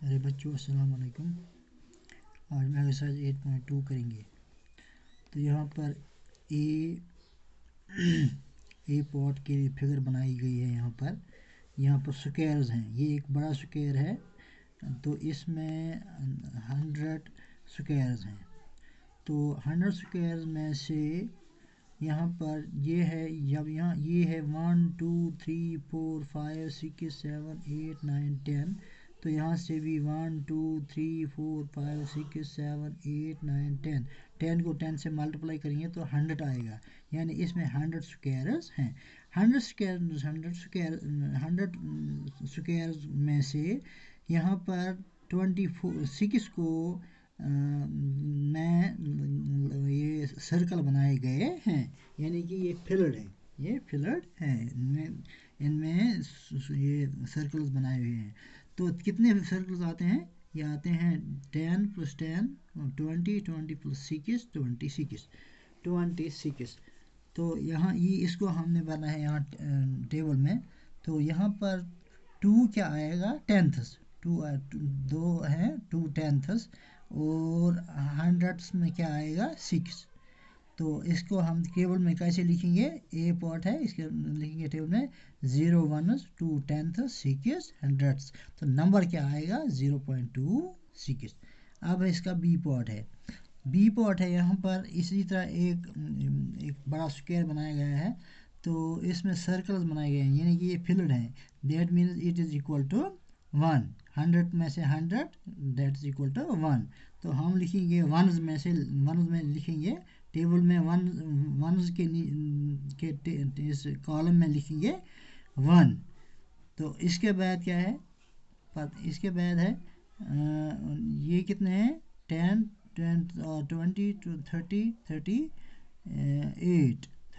अरे बच्चों अस्सलाम वालेकुम। आज हम एक्सरसाइज 8.2 करेंगे। तो यहाँ पर ए ए पॉट के लिए फिगर बनाई गई है। यहाँ पर स्क्वायर्स हैं। ये एक बड़ा स्क्वायर है, तो इसमें 100 स्क्वायर्स हैं। तो 100 स्क्वायर्स में से यहाँ पर ये है, जब यहाँ ये है 1 2 3 4 5 6 7 8 9 10, तो यहाँ से भी 1 2 3 4 5 6 7 8 9 10, 10 को 10 से मल्टीप्लाई करेंगे तो 100 आएगा। यानी इसमें 100 स्क्वायर्स हैं। 100 स्क्वायर्स में से यहाँ पर 26 को में ये सर्कल बनाए गए हैं, यानी कि ये फिलर्ड है। ये फिलर्ड है, इनमें ये सर्कल्स बनाए हुए हैं। तो कितने सर्कल्स आते हैं? ये आते हैं 10 + 10 20, 20 + 6 26। तो यहाँ ये इसको हमने भरना है यहाँ टेबल में। तो यहाँ पर 2 क्या आएगा? टेंथ्स। 2 हैं 2 टेंथ्स, और हंड्रेड्स में क्या आएगा? 6। तो इसको हम टेबल में कैसे लिखेंगे? ए पॉट है, इसके लिखेंगे टेबल में 0 1 2 10 6 हंड्रेड्स। तो नंबर क्या आएगा? 0.26। अब इसका बी पॉट है। बी पॉट है, यहाँ पर इसी तरह एक बड़ा स्क्वायर बनाया गया है। तो इसमें सर्कल्स बनाए गए हैं, यानी कि ये फिल्ड है। That means it is equal to 1। 100 में से 100, दैट इज इक्वल टू 1। तो हम लिखेंगे वनस में लिखेंगे टेबल में वनस के इस कॉलम में लिखेंगे 1। तो इसके बाद क्या है? इसके बाद है ये कितने हैं? 10 और 20 to 30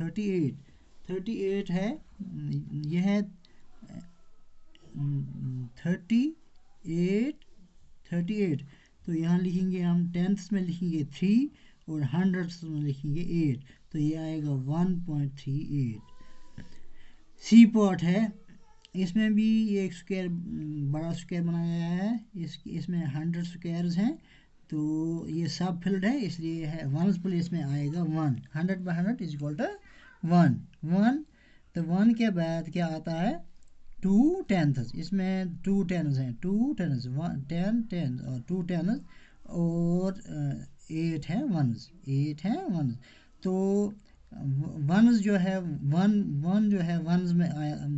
38 है। यह है 38। तो यहाँ लिखेंगे हम टेंथ्स में लिखेंगे 3 और हंड्रेड्स में लिखेंगे 8। तो ये आएगा 1.38। सी पॉट है, इसमें भी एक स्क्वायर, बड़ा स्क्वायर बनाया गया है। इसमें 100 स्क्वायर्स हैं। तो ये सब फिल्ड है, इसलिए है वंस प्लेस में आएगा 1। 100/100 इज इक्वल टू 1। तो 1 के बाद क्या आता है? 2 टेंथ्स। इसमें 2 टेंथ्स हैं, 2 टेंथ्स 10 और 2 टेंथ्स, और 8 है वंस। तो वंस जो है वंस में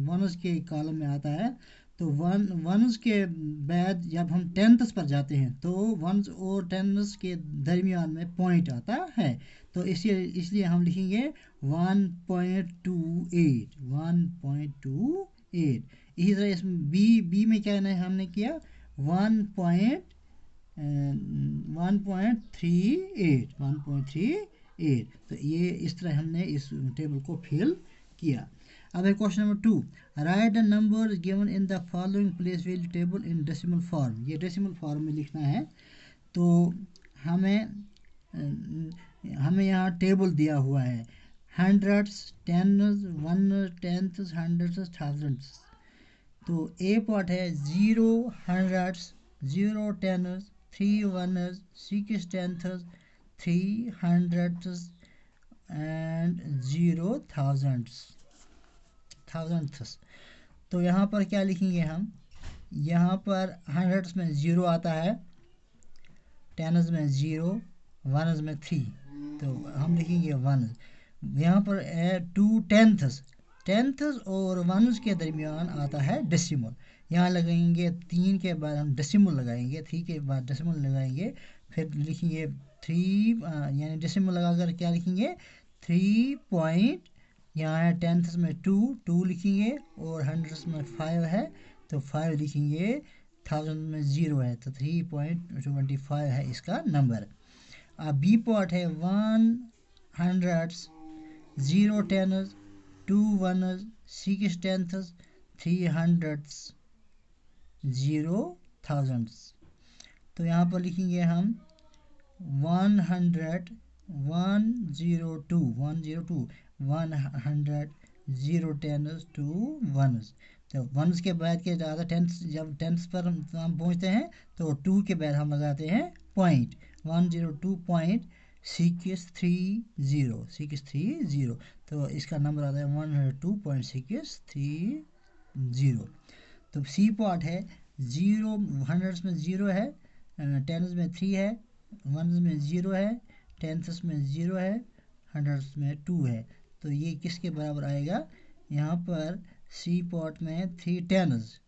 वंस के कॉलम में आता है। तो वंस के बाद जब हम टेंथ्स पर जाते हैं तो वंस और टेंथ्स के दरमियान में पॉइंट आता है। तो इसलिए हम लिखेंगे 1.28। इसी तरह इसमें बी में क्या है, हमने किया 1.38। तो ये इस तरह हमने इस टेबल को फिल किया। अब है question number 2। Right the numbers given in the following place value table in decimal form. ये डेसिमल फॉर्म में लिखना है। तो हमें यहाँ टेबल दिया हुआ है, hundreds, tens, one, tenths, hundredths, thousandths. तो ए पॉट है 0 hundreds, 0 tens, 3 ones, 6 tenths, 3 hundredths and 0 thousandths. तो यहाँ पर क्या लिखेंगे हम? यहाँ पर हंड्रेड्स में 0 आता है, टेन्स में 0, वनस में 3। तो हम लिखेंगे 1। यहाँ पर 2 टेंथ्स और वनस के दरमियान आता है डेसिमल। यहाँ लगाएंगे 3 के बाद हम डेसिमल लगाएंगे, 3 के बाद डेसिमल लगाएंगे, फिर लिखेंगे 3, यानी डेसिमल लगाकर क्या लिखेंगे? 3 पॉइंट, यहाँ है टेंथ्स में 2 लिखेंगे, और हंड्रेड्स में 5 है तो 5 लिखेंगे, थाउजेंड में 0 है तो 3.25 है इसका नंबर। अब बी पॉट है 1 hundreds, 0 tense, 2 वनस, 6 tenths, 3 hundreds, 0 thousandths. तो यहाँ पर लिखेंगे हम 100, 102, 100, 0 टेन्स, 2 वनस। तो वंस के बाद के ज़्यादा टेंस, जब टेंस पर हम पहुँचते हैं तो 2 के बाद हम लगाते हैं पॉइंट, 102.630, तो इसका नंबर आता है 102.630। तो सी पार्ट है, ज़ीरो हंड्रेड्स में ज़ीरो है, टेंस में 3 है, वंस में 0 है, टेंथ्स में 0 है, हंड्रेड्स में 2 है। तो ये किसके बराबर आएगा? यहाँ पर सी पॉट में 3 टेंस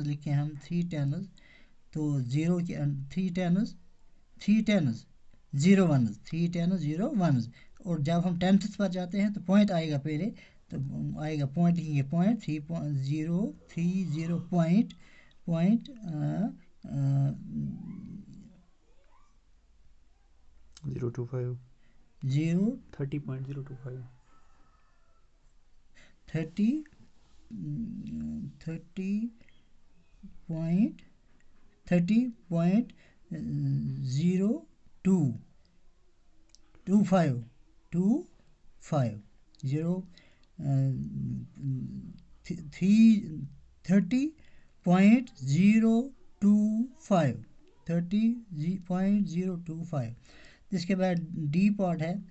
लिखे हम, 3 टेंस, तो 0 के 3 टेंस 0 वंस, 3 टेंस 0 वंस। और जब हम टेंथ्स पर जाते हैं तो पॉइंट आएगा पहले, तो आएगा पॉइंट, लिखेंगे पॉइंट 3.0 पॉइंट 025 30.025 30.025। इसके बाद डी पार्ट है,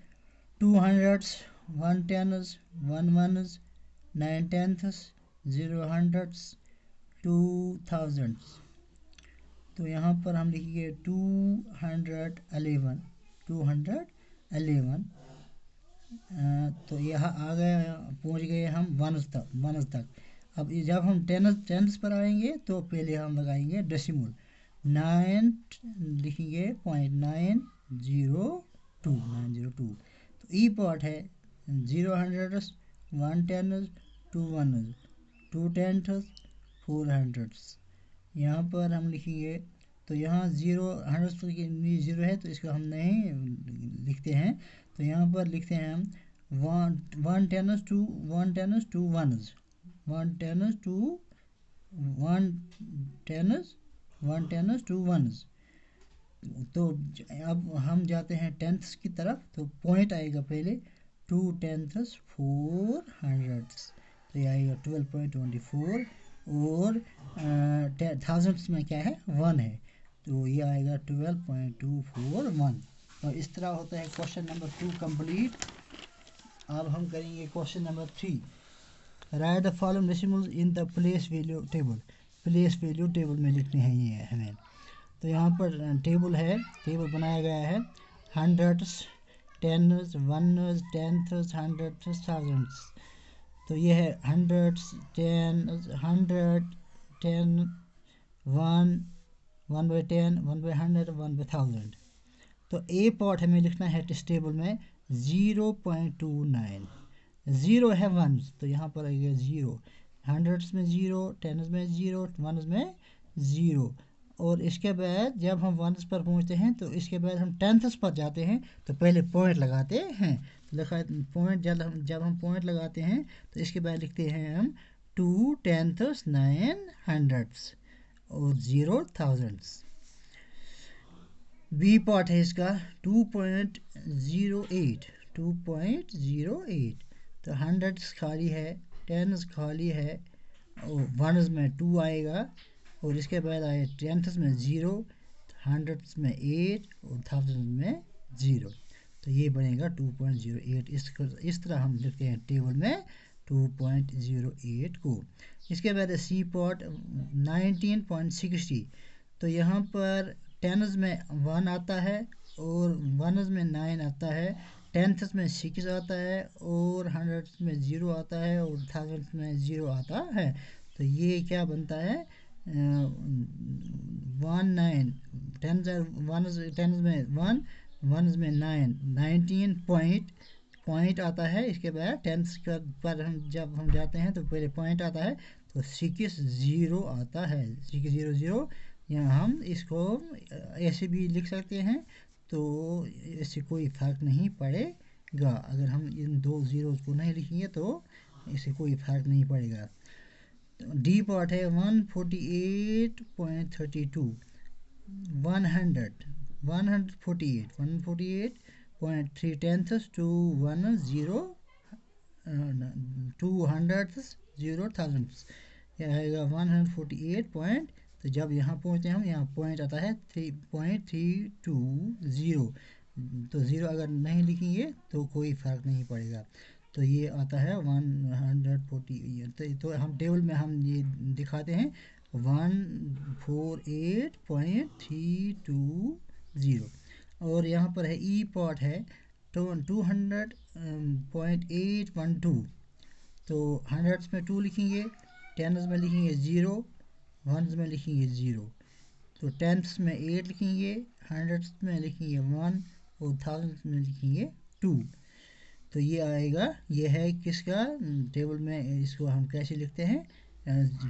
200s, 110s, 1 1s, 9 10ths, 0 100s, 2000s। तो यहाँ पर हम लिखेंगे 211, 211। तो यहाँ आ गए, पहुँच गए हम वनस तक। अब जब हम टेंस पर आएंगे तो पहले हम लगाएंगे डेसिमल, 9 लिखेंगे .902। तो ई पार्ट है, 0 100s, 1 10s, 2 1s, 2 10ths, 4 100s। यहाँ पर हम लिखेंगे, तो यहाँ 0 100 के लिए 0 है तो इसको हम नहीं लिखते हैं, तो यहाँ पर लिखते हैं हम 1 10s, 2 1 10s, 2 1s, 1 10s, 2 1 10s, 1 10s, 2 1s। तो अब हम जाते हैं टेंथ्स की तरफ, तो पॉइंट आएगा पहले 2 10ths, 4 100s, तो ये आएगा 12.24। और थाउजेंड्स में क्या है? 1 है, तो ये आएगा 12.241। तो इस तरह होता है क्वेश्चन नंबर 2 कंप्लीट। अब हम करेंगे question number 3। Right the following decimals in the place value table. Place value table में लिखने हैं ये हमें। तो यहाँ पर टेबल बनाया गया है, हंड्रेड्स, टेन्स, वनस, टेंथ्स, हंड्रेड्स, थाउजेंड्स। तो ये है हंड्रेड्स, 100, 10, 1, 1/10, 1/100, 1/1000। तो ए पार्ट हमें लिखना है इस टेबल में 0.29। 0 है वंस, तो यहाँ पर आएगा 0, हंड्रेड्स में 0, टेन्स में 0, वंस में 0। और इसके बाद जब हम वंस पर पहुँचते हैं तो इसके बाद हम टेंथ्स पर जाते हैं, तो पहले पॉइंट लगाते हैं। लिखा पॉइंट, जब हम पॉइंट लगाते हैं तो इसके बाद लिखते हैं हम 2 10ths, 9 100s और 0 1000s। बी पार्ट है इसका 2.08, 2.08। तो हंड्रेड्स खाली है, टेन्स खाली है, और वनस में 2 आएगा, और इसके बाद आए टेंथ्स में 0, हंड्रेड्स में 8 और थाउजेंड में 0। तो ये बनेगा 2.08। इस तरह हम लिखते हैं टेबल में 2.08 को। इसके बाद सी पार्ट 19.60। तो यहाँ पर टेन्स में 1 आता है, और वनस में 9 आता है, टेंथ्स में 6 आता है, और हंड्रेड्स में 0 आता है, और थाउजेंड्स में 0 आता है। तो ये क्या बनता है? 1 9 टेंस में 1, वनस में 9, 19 पॉइंट आता है। इसके बाद टेंस पर जब हम जाते हैं तो पहले पॉइंट आता है, तो 6 0 आता है, 6 0 0। यहाँ हम इसको ऐसे भी लिख सकते हैं, तो इससे कोई फ़र्क नहीं पड़ेगा। अगर हम इन 2 ज़ीरोज़ को नहीं लिखेंगे तो इससे कोई फ़र्क नहीं पड़ेगा। डी पार्ट है 148.32, 148.3 tenths to 1 0, 200ths, 0 thousandths। यह आएगा 148 पॉइंट। तो जब यहाँ पहुँचते हैं हम, यहाँ पॉइंट आता है 3.320। तो ज़ीरो अगर नहीं लिखेंगे तो कोई फ़र्क नहीं पड़ेगा। तो ये आता है 140। तो हम टेबल में हम ये दिखाते हैं 148.320। और यहाँ पर है ई पॉट है 200.812। तो हंड्रेड्स में 2 लिखेंगे, टेन्स में लिखेंगे 0, वंस में लिखेंगे 0। तो टेंथ्स में 8 लिखेंगे, हंड्रेड्स में लिखेंगे 1 और थाउजेंड्स में लिखेंगे 2। तो ये आएगा, ये है किसका टेबल में, इसको हम कैसे लिखते हैं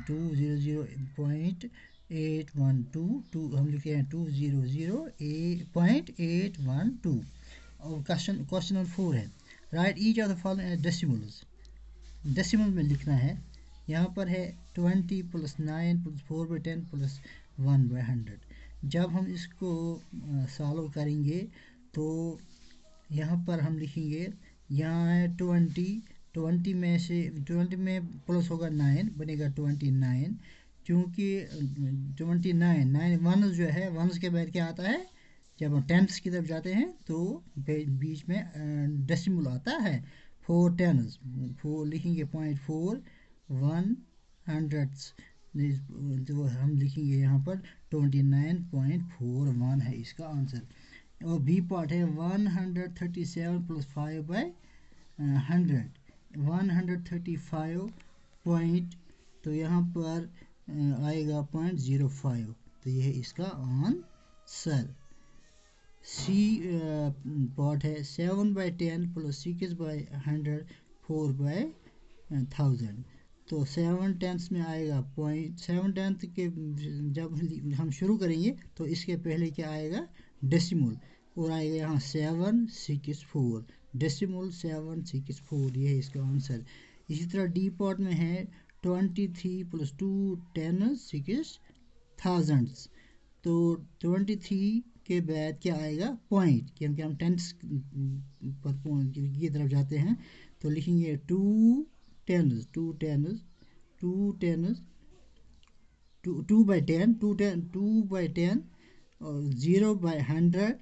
200.812 हम लिखते हैं 200.812। और क्वेश्चन नंबर 4 है right each of the following decimals. Decimal में लिखना है। यहाँ पर है 20 + 9 + 4/10 + 1/100। जब हम इसको सॉल्व करेंगे तो यहाँ पर हम लिखेंगे, यहाँ है 20 में से 20 में प्लस होगा 9 बनेगा 29। क्योंकि 9 वन जो है, वंस के बाद क्या आता है, जब हम टेंथ्स की तरफ जाते हैं तो बीच में डेसिमल आता है। 4 टेंस 4 लिखेंगे 0.4 1 हंड्रेड्स। तो हम लिखेंगे यहाँ पर 29.41 है इसका आंसर। और बी पार्ट है 137 + 5/100 135 पॉइंट। तो यहाँ पर आएगा 0.05। तो यह है इसका आंसर। सी पार्ट है 7/10 + 6/100 4/1000। तो 7/10 में आएगा 7/10 के जब हम शुरू करेंगे तो इसके पहले क्या आएगा, डेसिमल, और आएगा यहाँ 764। डेसिमल 764, ये है इसका आंसर। इसी तरह डी पार्ट में है 23 + 2 10 6 थाउजेंड्स। तो 23 के बाद क्या आएगा, पॉइंट, क्योंकि हम टेंस पर की तरफ जाते हैं। तो लिखेंगे 2 टेंस 2/10 2/10 और 0/100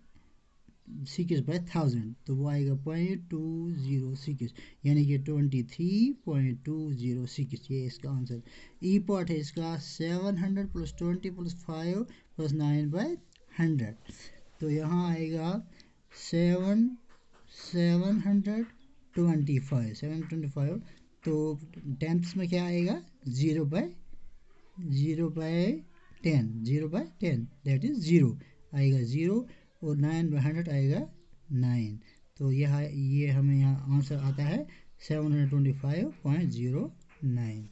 6/1000। तो वो आएगा 0.206, यानी कि 23.206। ये इसका आंसर। ई पार्ट है इसका 700 + 20 + 5 + 9/100। तो यहाँ आएगा 725। तो टेंथ्स में क्या आएगा, 0/10 दैट इज़ 0 आएगा 0, और 9/100 आएगा 9। तो ये हमें यहाँ आंसर आता है 725.09।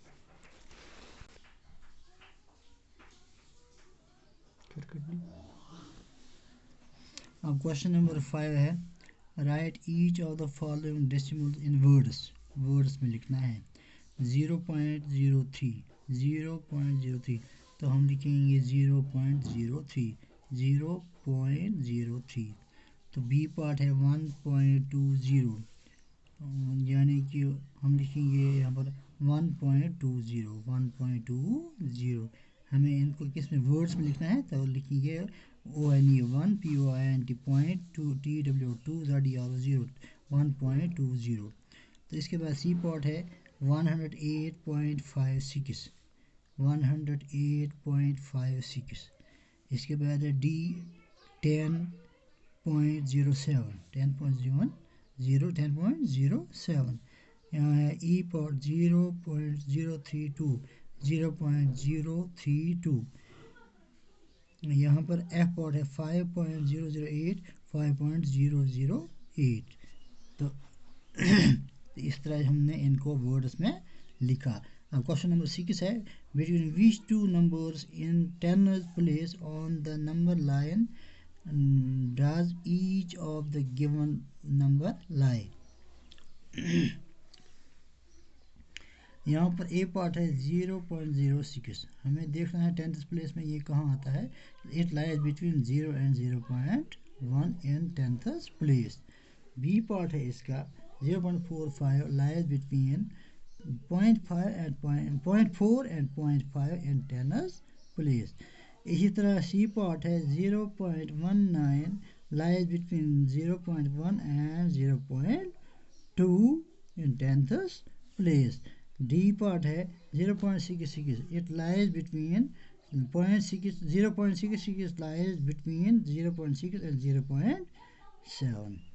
अब क्वेश्चन नंबर 5 है right each of the following decimals in words. Words में लिखना है 0.03 तो हम लिखेंगे 0.03। तो बी पार्ट है 1.20, यानी कि हम लिखेंगे यहाँ पर 1.20। हमें इनको किस में, वर्ड्स में लिखना है। तो लिखेंगे ONE 1 POINT TW 2 0 1.20। तो इसके बाद सी पार्ट है 108.56। इसके बाद है डी 10.07। यहाँ है ई पार्ट 0.032। यहाँ पर एफ पार्ट है 5.008। तो इस तरह हमने इनको वर्ड्स में लिखा। अब क्वेश्चन नंबर 6 है between which two numbers in tenths place on the number line does each of the given number lie. यहाँ पर ए पार्ट है 0.06। हमें देखना है टेंथ प्लेस में ये कहाँ आता है। It lies between 0 and 0.1 in tenth place. B part है इसका 0.45 lies between 0.5 and 0.4 and 0.5 in tennis place. इसी तरह सी पार्ट है 0.19 lies between 0.1 and 0.2 in tenths place. D part है 0.66, it lies between 0.66 lies between 0.6 and 0.7.